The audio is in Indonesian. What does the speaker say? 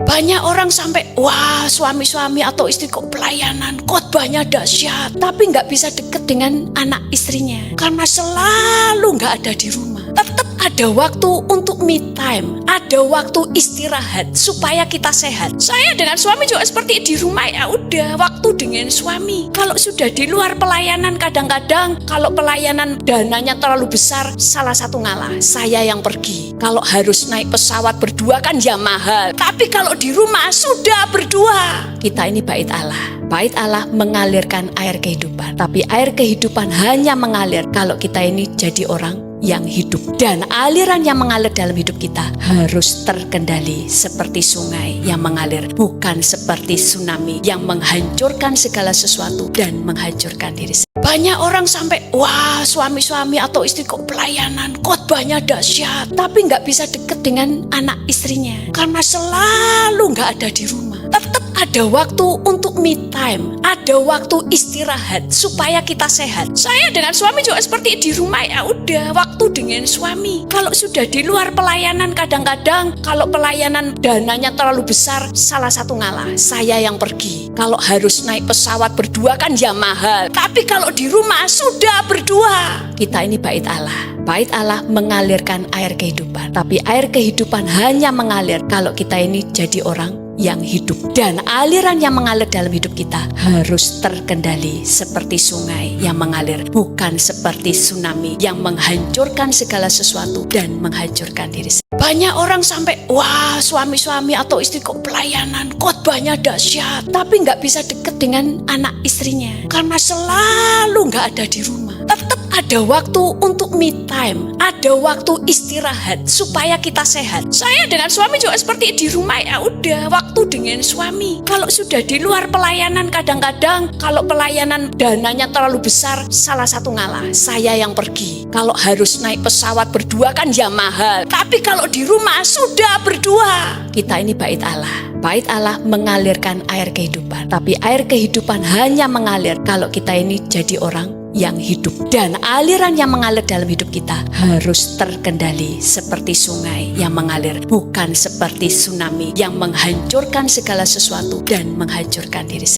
Banyak orang sampai, wah suami-suami atau istri kok pelayanan, khotbahnya dahsyat, tapi nggak bisa deket dengan anak istrinya karena selalu nggak ada di rumah. Tetap ada waktu untuk me time, ada waktu istirahat supaya kita sehat. Saya dengan suami juga seperti di rumah, ya udah waktu dengan suami. Kalau sudah di luar pelayanan, kadang-kadang kalau pelayanan dananya terlalu besar, salah satu ngalah, saya yang pergi. Kalau harus naik pesawat berdua kan ya mahal, tapi kalau di rumah sudah berdua. Kita ini bait Allah. Bait Allah mengalirkan air kehidupan, tapi air kehidupan hanya mengalir kalau kita ini jadi orang yang hidup. Dan aliran yang mengalir dalam hidup kita harus terkendali seperti sungai yang mengalir, bukan seperti tsunami yang menghancurkan segala sesuatu dan menghancurkan diri sendiri. Banyak orang sampai, wah suami-suami atau istri kok pelayanan, khotbahnya dahsyat, tapi nggak bisa deket dengan anak istrinya karena selalu nggak ada di rumah. Tetap ada waktu untuk me time, ada waktu istirahat supaya kita sehat. Saya dengan suami juga seperti di rumah, ya udah waktu dengan suami. Kalau sudah di luar pelayanan, kadang-kadang kalau pelayanan dananya terlalu besar, salah satu ngalah, saya yang pergi. Kalau harus naik pesawat berdua kan ya mahal, tapi kalau di rumah sudah berdua. Kita ini bait Allah. Bait Allah mengalirkan air kehidupan, tapi air kehidupan hanya mengalir kalau kita ini jadi orang yang hidup. Dan aliran yang mengalir dalam hidup kita harus terkendali seperti sungai yang mengalir, bukan seperti tsunami yang menghancurkan segala sesuatu dan menghancurkan diri sendiri. Banyak orang sampai, wah suami-suami atau istri kok pelayanan, khotbahnya dahsyat, tapi nggak bisa deket dengan anak istrinya karena selalu nggak ada di rumah. Tetap ada waktu untuk me time, ada waktu istirahat supaya kita sehat. Saya dengan suami juga seperti di rumah, ya udah waktu dengan suami. Kalau sudah di luar pelayanan, kadang-kadang kalau pelayanan dananya terlalu besar, salah satu ngalah, saya yang pergi. Kalau harus naik pesawat berdua kan ya mahal, tapi kalau di rumah sudah berdua. Kita ini bait Allah. Bait Allah mengalirkan air kehidupan, tapi air kehidupan hanya mengalir kalau kita ini jadi orang yang hidup. Dan aliran yang mengalir dalam hidup kita harus terkendali seperti sungai yang mengalir, bukan seperti tsunami yang menghancurkan segala sesuatu dan menghancurkan diri sendiri.